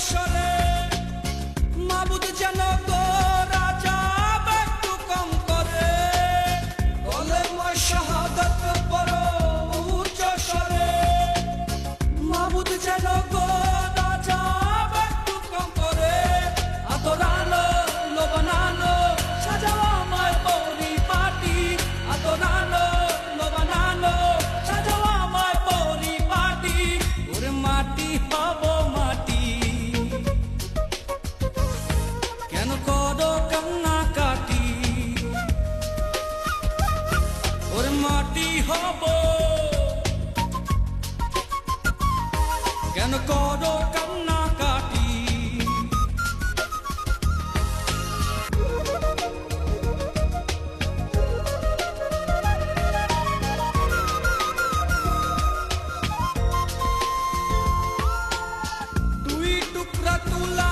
চশরে মাবুদ যেন গো রাজা একটু কম করে কলেমায়ে শাহাদাত পড়ো উচ্চ স্বরে মাবুদ যেন গো রাজা একটু কম করে আতরালো লোবানালো সাজাও আমার পরিপাটি আতরালো লোবানালো সাজাও আমার পরিপাটি ওরে মাটি হব মাটি কেন করো কান্না কাটি ওরে মাটি হব কেন করো কান্না কাটি দুই টুকরা তুলা